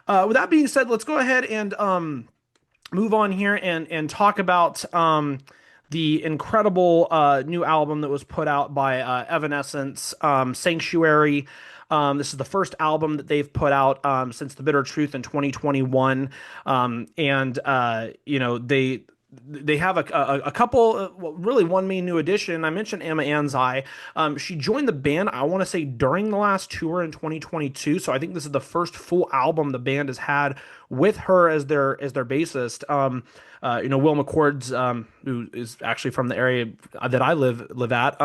With that being said, let's go ahead and move on here and talk about the incredible new album that was put out by Evanescence, Sanctuary. This is the first album that they've put out since The Bitter Truth in 2021. And they have a couple, well, really one main new addition. I mentioned Emma Anzai. She joined the band, I want to say, during the last tour in 2022. So I think this is the first full album the band has had with her as their bassist. Will McCord's, who is actually from the area that I live at.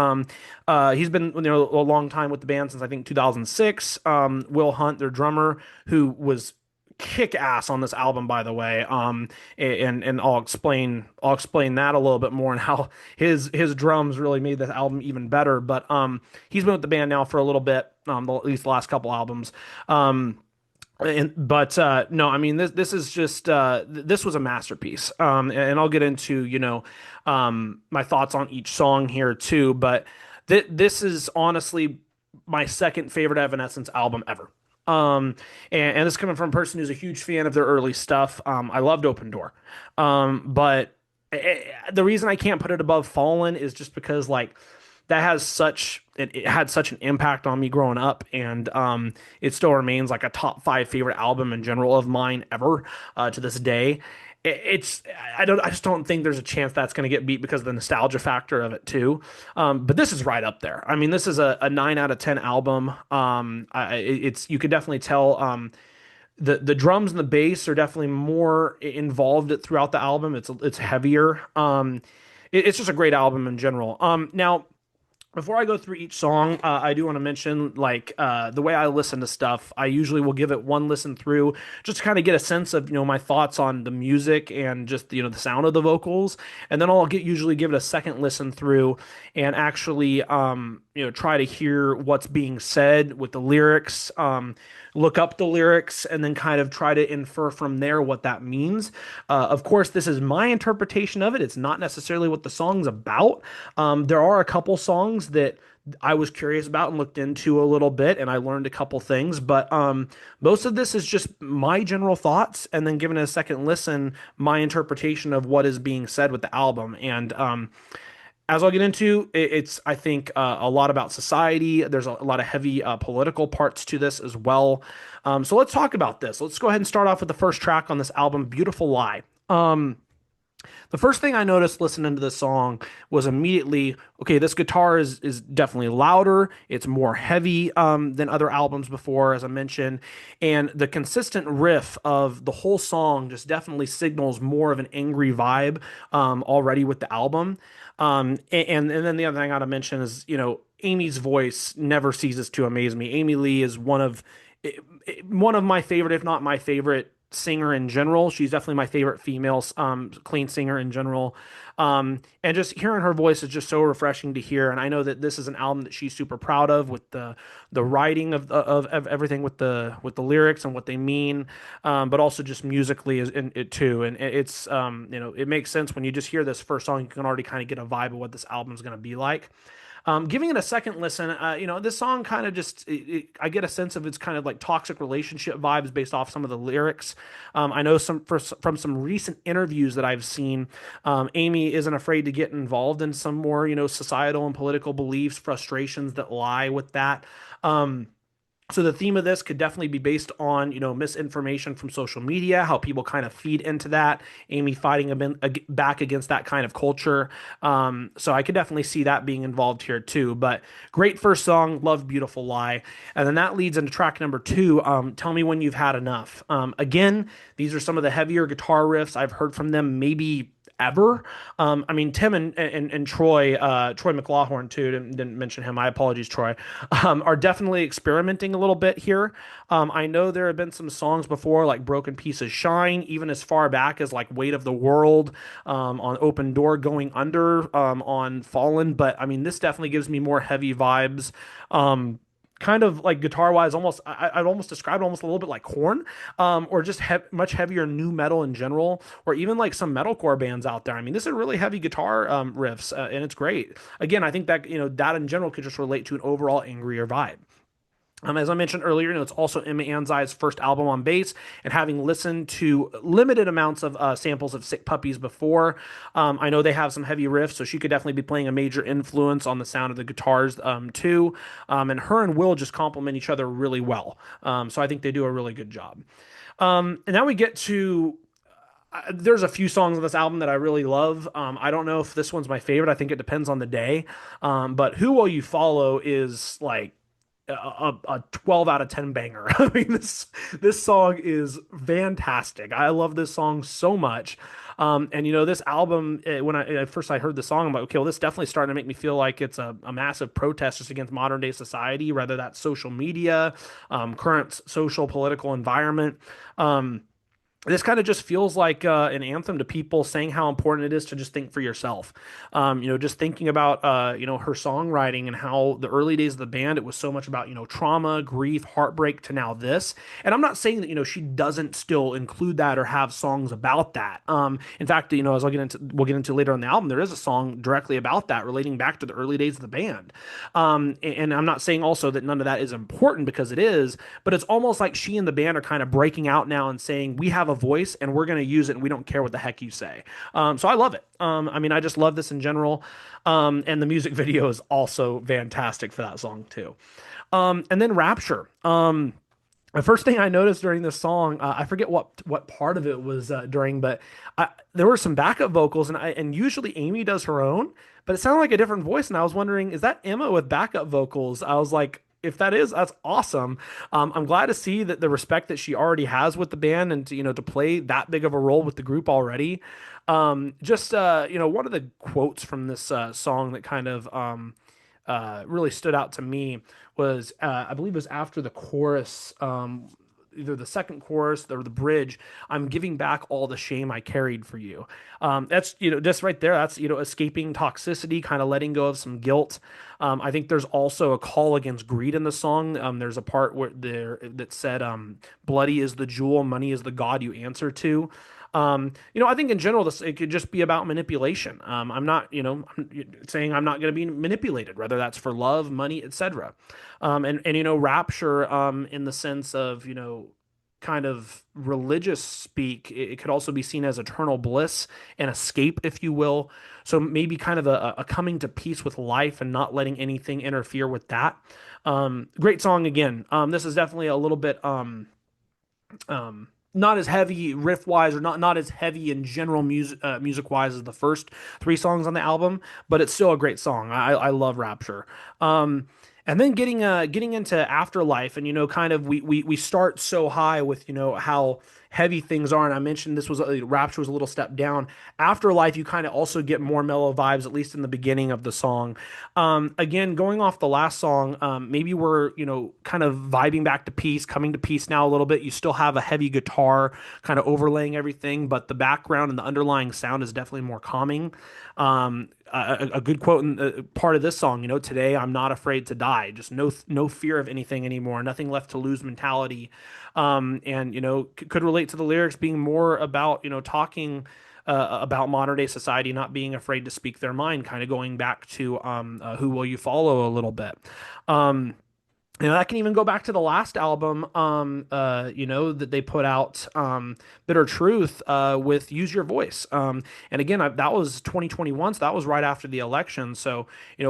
He's been a long time with the band since I think 2006. Will Hunt, their drummer, who was kick ass on this album, by the way. And I'll explain that a little bit more and how his drums really made this album even better. But he's been with the band now for a little bit, at least the last couple albums. But no, I mean this is just this was a masterpiece. And I'll get into my thoughts on each song here too. But this is honestly my second favorite Evanescence album ever. And this is coming from a person who's a huge fan of their early stuff. I loved Open Door. But the reason I can't put it above Fallen is just because like that has such it had such an impact on me growing up, and it still remains like a top five favorite album in general of mine ever to this day. It's I just don't think there's a chance that's going to get beat because of the nostalgia factor of it too. But this is right up there. I mean, this is a 9 out of 10 album. It's you could definitely tell. The drums and the bass are definitely more involved throughout the album. It's heavier. It's just a great album in general. Now, before I go through each song, I do want to mention like the way I listen to stuff. I usually will give it one listen through just to kind of get a sense of my thoughts on the music and just the sound of the vocals, and then I'll usually give it a second listen through and actually try to hear what's being said with the lyrics. Look up the lyrics and then kind of try to infer from there what that means. Of course, this is my interpretation of it. It's not necessarily what the song's about. There are a couple songs that I was curious about and looked into a little bit, and I learned a couple things. But most of this is just my general thoughts, and then given a second listen, my interpretation of what is being said with the album. And as I'll get into, it's I think a lot about society. There's a lot of heavy political parts to this as well. So let's talk about this. Let's go ahead and start off with the first track on this album, "Beautiful Lie." The first thing I noticed listening to this song was immediately, okay, this guitar is definitely louder. It's more heavy than other albums before, as I mentioned, and the consistent riff of the whole song just definitely signals more of an angry vibe already with the album. And then the other thing I gotta mention is, Amy's voice never ceases to amaze me. Amy Lee is one of my favorite, if not my favorite singer in general. She's definitely my favorite female clean singer in general. And just hearing her voice is just so refreshing to hear. And I know that this is an album that she's super proud of with the writing of everything with the lyrics and what they mean, but also just musically is in it too. And it's it makes sense when you just hear this first song, you can already kind of get a vibe of what this album is going to be like. Giving it a second listen, this song kind of just, I get a sense of it's kind of like toxic relationship vibes based off some of the lyrics. I know from some recent interviews that I've seen, Amy isn't afraid to get involved in some more, societal and political beliefs, frustrations that lie with that. So the theme of this could definitely be based on, misinformation from social media, how people kind of feed into that, Amy fighting back against that kind of culture. So I could definitely see that being involved here too. But great first song, love Beautiful Lie. And then that leads into track number two, Tell Me When You've Had Enough. Again, these are some of the heavier guitar riffs I've heard from them, maybe ever. I mean, Tim and Troy McLaughlin too, didn't mention him. My apologies, Troy, are definitely experimenting a little bit here. I know there have been some songs before like Broken Pieces Shine, even as far back as like Weight of the World, on Open Door, Going Under, on Fallen. But I mean, this definitely gives me more heavy vibes. Kind of like guitar wise, almost I'd almost describe it almost a little bit like Korn, or just much heavier new metal in general, or even like some metalcore bands out there. I mean, this is really heavy guitar riffs, and it's great. Again, I think that that in general could just relate to an overall angrier vibe. As I mentioned earlier, it's also Emma Anzai's first album on bass, and having listened to limited amounts of samples of Sick Puppies before, I know they have some heavy riffs, so she could definitely be playing a major influence on the sound of the guitars too. And her and Will just complement each other really well. So I think they do a really good job. And now we get to there's a few songs on this album that I really love. I don't know if this one's my favorite. I think it depends on the day. But Who Will You Follow is like a 12 out of 10 banger. I mean, this song is fantastic. I love this song so much. And this album, when at first I heard the song, I'm like, okay, well, this definitely starting to make me feel like it's a massive protest just against modern day society, whether that's social media, current social political environment. This kind of just feels like an anthem to people saying how important it is to just think for yourself. Just thinking about her songwriting and how the early days of the band, it was so much about trauma, grief, heartbreak to now this. And I'm not saying that she doesn't still include that or have songs about that. In fact, as we'll get into later on the album, there is a song directly about that, relating back to the early days of the band. And I'm not saying also that none of that is important, because it is, but it's almost like she and the band are kind of breaking out now and saying, we have a voice and we're going to use it and we don't care what the heck you say. So I love it. I mean, I just love this in general. And the music video is also fantastic for that song too. And then Rapture. The first thing I noticed during this song, I forget what part of it was during, but there were some backup vocals, and usually Amy does her own, but it sounded like a different voice, and I was wondering, is that Emma with backup vocals? I was like, if that is, that's awesome. I'm glad to see that the respect that she already has with the band, and to play that big of a role with the group already. One of the quotes from this song that kind of really stood out to me was I believe it was after the chorus, either the second chorus or the bridge. I'm giving back all the shame I carried for you. That's just right there. That's escaping toxicity, kind of letting go of some guilt. I think there's also a call against greed in the song. There's a part where there that said, "Bloody is the jewel, money is the god you answer to." I think in general, this it could just be about manipulation. I'm not, saying I'm not going to be manipulated, whether that's for love, money, etc. And rapture, in the sense of kind of religious speak, it could also be seen as eternal bliss and escape, if you will. So maybe kind of a coming to peace with life and not letting anything interfere with that. Great song again. This is definitely a little bit not as heavy riff wise, or not as heavy in general music wise as the first three songs on the album, but it's still a great song. I love Rapture. And then getting into Afterlife, and kind of we start so high with how heavy things are, and I mentioned this was Rapture was a little step down. Afterlife, you kind of also get more mellow vibes, at least in the beginning of the song. Again, going off the last song, maybe we're kind of vibing back to peace, coming to peace now a little bit. You still have a heavy guitar kind of overlaying everything, but the background and the underlying sound is definitely more calming. A good quote in part of this song, today I'm not afraid to die, just no fear of anything anymore, nothing left to lose mentality. And could relate to the lyrics being more about talking about modern day society, not being afraid to speak their mind, kind of going back to Who Will You Follow a little bit. That can even go back to the last album, that they put out, Bitter Truth, with Use Your Voice. And again, that was 2021, so that was right after the election. So,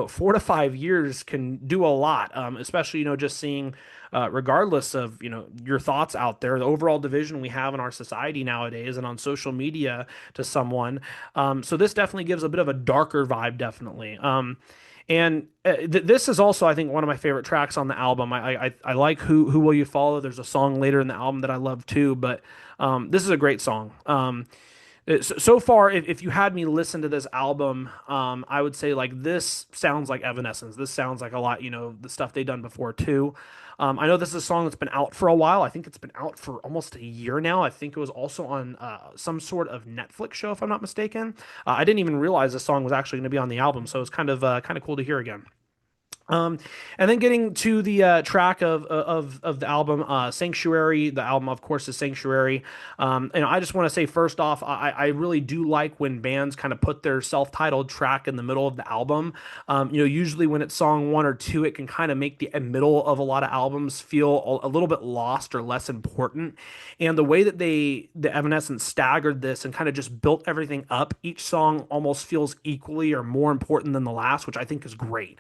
4 to 5 years can do a lot, especially, just seeing, regardless of, your thoughts out there, the overall division we have in our society nowadays and on social media to someone. So this definitely gives a bit of a darker vibe, definitely. And this is also, I think, one of my favorite tracks on the album. I like Who Will You Follow. There's a song later in the album that I love too, but this is a great song. So far, if you had me listen to this album, I would say like this sounds like Evanescence. This sounds like a lot, the stuff they've done before too. I know this is a song that's been out for a while. I think it's been out for almost a year now. I think it was also on some sort of Netflix show, if I'm not mistaken. I didn't even realize the song was actually going to be on the album, so it's kind of cool to hear again. Um, and then getting to the track of the album, Sanctuary. The album, of course, is Sanctuary. And I just want to say first off, I really do like when bands kind of put their self-titled track in the middle of the album. Usually when it's song one or two, it can kind of make the middle of a lot of albums feel a little bit lost or less important. And the way that the Evanescence staggered this and kind of just built everything up, each song almost feels equally or more important than the last, which I think is great.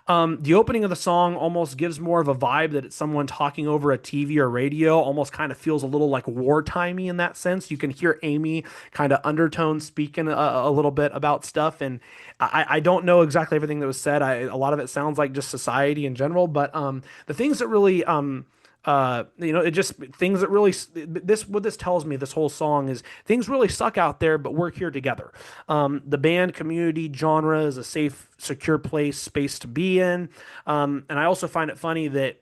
The opening of the song almost gives more of a vibe that it's someone talking over a TV or radio, almost kind of feels a little like wartimey in that sense. You can hear Amy kind of undertone speaking a little bit about stuff. And I don't know exactly everything that was said. A lot of it sounds like just society in general, but the things that really it just things that really this what this tells me, this whole song is things really suck out there, but we're here together. The band community genre is a safe, secure space to be in. And I also find it funny that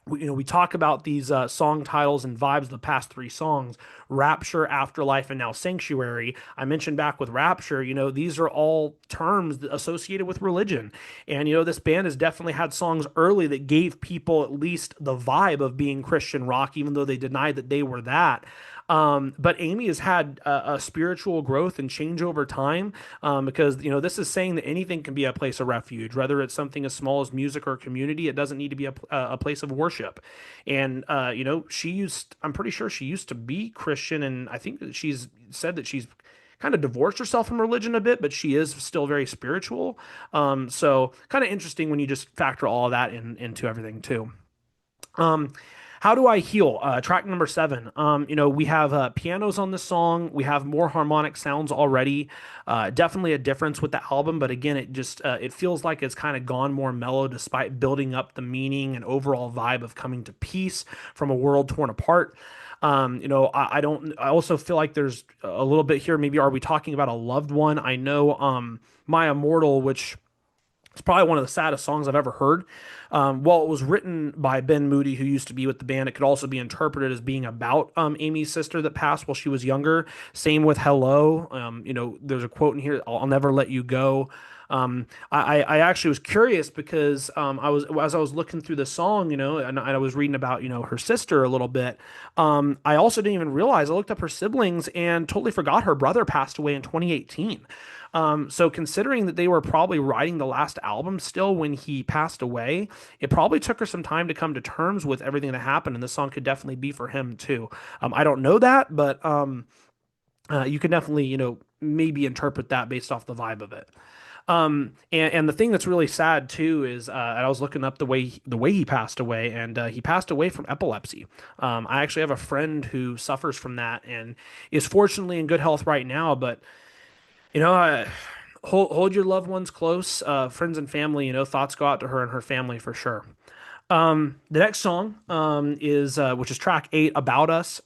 we talk about these song titles and vibes of the past three songs: Rapture, Afterlife, and now Sanctuary. I mentioned back with Rapture, these are all terms associated with religion. And this band has definitely had songs early that gave people at least the vibe of being Christian rock, even though they denied that they were that. But Amy has had a spiritual growth and change over time, because this is saying that anything can be a place of refuge, whether it's something as small as music or community. It doesn't need to be a place of worship. And I'm pretty sure she used to be Christian, and I think that she's said that she's kind of divorced herself from religion a bit, but she is still very spiritual. So kind of interesting when you just factor all of that into everything too. Um, how do I heal? Track number seven. We have pianos on this song. We have more harmonic sounds already. Definitely a difference with the album, but again, it feels like it's kind of gone more mellow, despite building up the meaning and overall vibe of coming to peace from a world torn apart. I don't. I also feel like there's a little bit here. Maybe are we talking about a loved one? I know, My Immortal, which it's probably one of the saddest songs I've ever heard. While it was written by Ben Moody, who used to be with the band, it could also be interpreted as being about Amy's sister that passed while she was younger. Same with Hello. There's a quote in here: "I'll never let you go." I actually was curious because as I was looking through the song, and I was reading about her sister a little bit. I also didn't even realize I looked up her siblings and totally forgot her brother passed away in 2018. So considering that they were probably writing the last album still when he passed away, it probably took her some time to come to terms with everything that happened, and this song could definitely be for him too. I don't know that, but you can definitely, maybe interpret that based off the vibe of it. And the thing that's really sad too is I was looking up the way he passed away, and he passed away from epilepsy. I actually have a friend who suffers from that and is fortunately in good health right now, but hold your loved ones close, friends and family. Thoughts go out to her and her family for sure. The next song is which is track eight, About Us.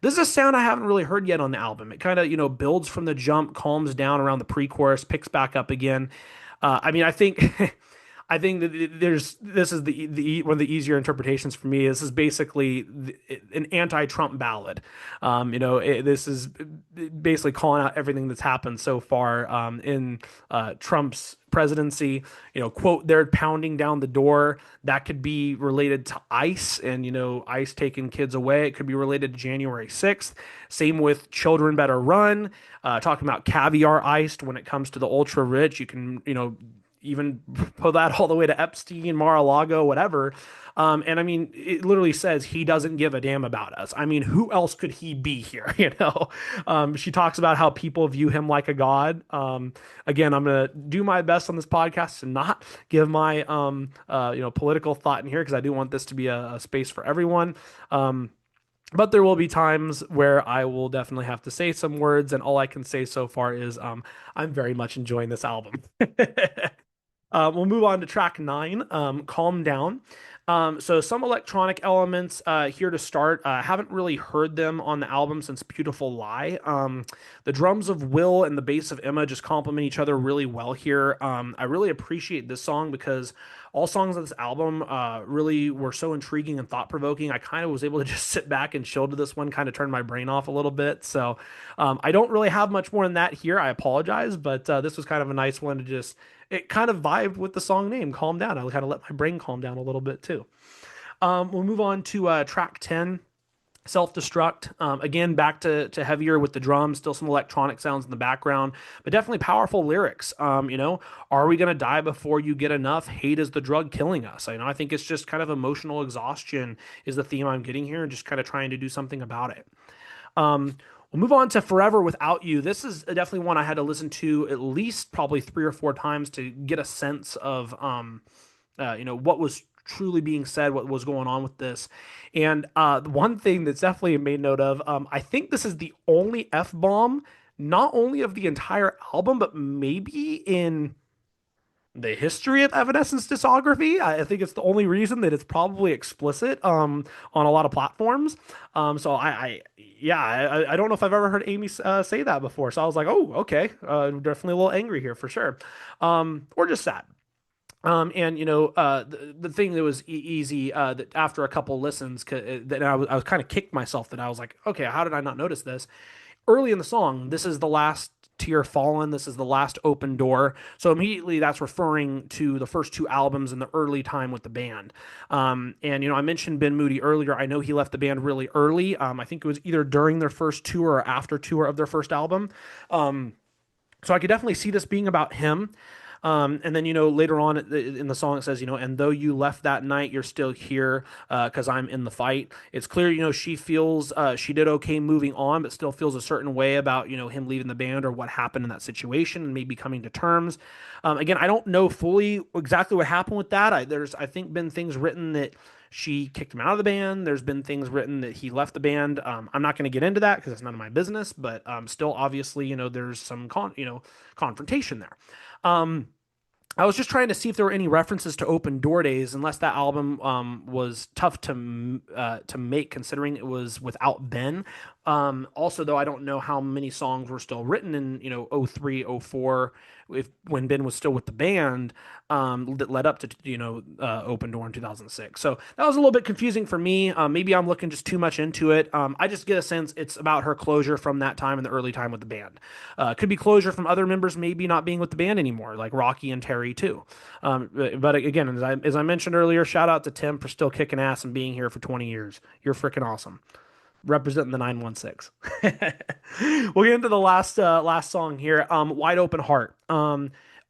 This is a sound I haven't really heard yet on the album. It kind of builds from the jump, calms down around the pre-chorus, picks back up again. I think I think that this is the one of the easier interpretations for me. This is basically an anti-Trump ballad. This is basically calling out everything that's happened so far in Trump's presidency. Quote, they're pounding down the door. That could be related to ICE and ICE taking kids away. It could be related to January 6th. Same with Children Better Run. Talking about caviar iced when it comes to the ultra rich. You can even put that all the way to Epstein, Mar-a-Lago, whatever. And it literally says he doesn't give a damn about us. Who else could he be here? She talks about how people view him like a god. Again, I'm gonna do my best on this podcast to not give my political thought in here, because I do want this to be a space for everyone. But there will be times where I will definitely have to say some words, and all I can say so far is I'm very much enjoying this album. We'll move on to track nine, Calm Down. So some electronic elements here to start. Haven't really heard them on the album since Beautiful Lie. The drums of Will and the bass of Emma just complement each other really well here. I really appreciate this song because All songs of this album really were so intriguing and thought provoking. I kind of was able to just sit back and chill to this one, kind of turn my brain off a little bit. So I don't really have much more than that here. I apologize, but this was kind of a nice one to just, it kind of vibed with the song name, Calm Down. I kind of let my brain calm down a little bit too. We'll move on to track 10. Self-destruct, again, back to heavier with the drums, still some electronic sounds in the background, but definitely powerful lyrics. Are we going to die before you get enough? Hate is the drug killing us. I think it's just kind of emotional exhaustion is the theme I'm getting here, and just kind of trying to do something about it. We'll move on to Forever Without You. This is definitely one I had to listen to at least probably 3 or 4 times to get a sense of what was truly being said, what was going on with this. And one thing that's definitely made note of, I think this is the only F-bomb, not only of the entire album, but maybe in the history of Evanescence discography. I think it's the only reason that it's probably explicit on a lot of platforms. So I don't know if I've ever heard Amy say that before. So I was like, oh, okay, definitely a little angry here for sure, or just sad. The thing that was easy, that after a couple listens, that I was kind of kicked myself that I was like, okay, how did I not notice this? Early in the song, this is the last tear fallen. This is the last open door. So immediately that's referring to the first 2 albums in the early time with the band. I mentioned Ben Moody earlier. I know he left the band really early. I think it was either during their first tour or after tour of their first album. So I could definitely see this being about him. And then, later on in the song, it says, and though you left that night, you're still here because I'm in the fight. It's clear, she feels she did okay moving on, but still feels a certain way about, him leaving the band or what happened in that situation and maybe coming to terms. Again, I don't know fully exactly what happened with that. There's, I think, been things written that she kicked him out of the band. There's been things written that he left the band. I'm not going to get into that because it's none of my business, but still, obviously, there's some confrontation there. I was just trying to see if there were any references to Open Door Days, unless that album was tough to make, considering it was without Ben. Also, though, I don't know how many songs were still written in 03, 04, when Ben was still with the band, that led up to Open Door in 2006. So that was a little bit confusing for me. Maybe I'm looking just too much into it. I just get a sense it's about her closure from that time in the early time with the band. Could be closure from other members maybe not being with the band anymore, like Rocky and Terry too. But again, as I mentioned earlier, shout out to Tim for still kicking ass and being here for 20 years. You're freaking awesome. Representing the 916. We'll get into the last song here. Wide Open Heart.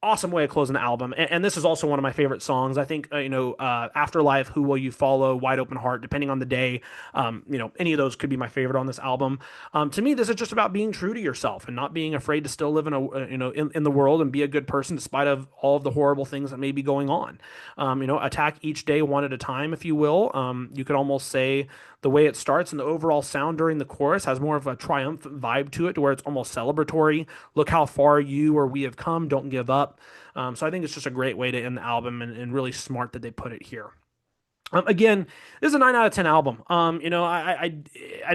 Awesome way of closing the album, and this is also one of my favorite songs. I think Afterlife, Who Will You Follow, Wide Open Heart, depending on the day, any of those could be my favorite on this album. To me, this is just about being true to yourself and not being afraid to still live in the world and be a good person despite of all of the horrible things that may be going on. Attack each day one at a time, if you will. You could almost say the way it starts and the overall sound during the chorus has more of a triumphant vibe to it, to where it's almost celebratory. Look how far you or we have come. Don't give up. So I think it's just a great way to end the album, and really smart that they put it here. Again, this is a 9 out of 10 album. I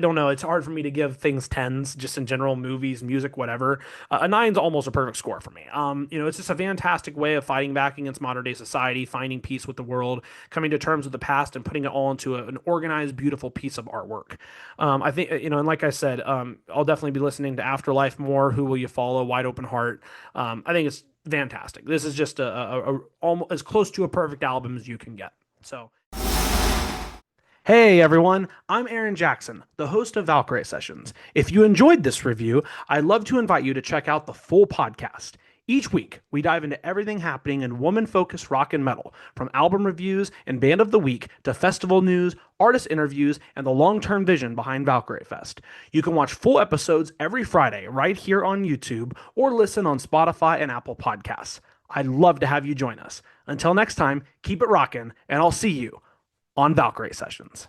don't know. It's hard for me to give things 10s just in general, movies, music, whatever. A 9's almost a perfect score for me. It's just a fantastic way of fighting back against modern day society, finding peace with the world, coming to terms with the past, and putting it all into an organized, beautiful piece of artwork. I think, and like I said, I'll definitely be listening to Afterlife more. Who Will You Follow? Wide Open Heart. I think it's fantastic. This is just almost as close to a perfect album as you can get. So. Hey everyone, I'm Aaron Jackson, the host of Valkyrie Sessions. If you enjoyed this review, I'd love to invite you to check out the full podcast. Each week, we dive into everything happening in woman-focused rock and metal, from album reviews and band of the week to festival news, artist interviews, and the long-term vision behind Valkyrie Fest. You can watch full episodes every Friday right here on YouTube, or listen on Spotify and Apple Podcasts. I'd love to have you join us. Until next time, keep it rockin', and I'll see you on Valkyrie Sessions.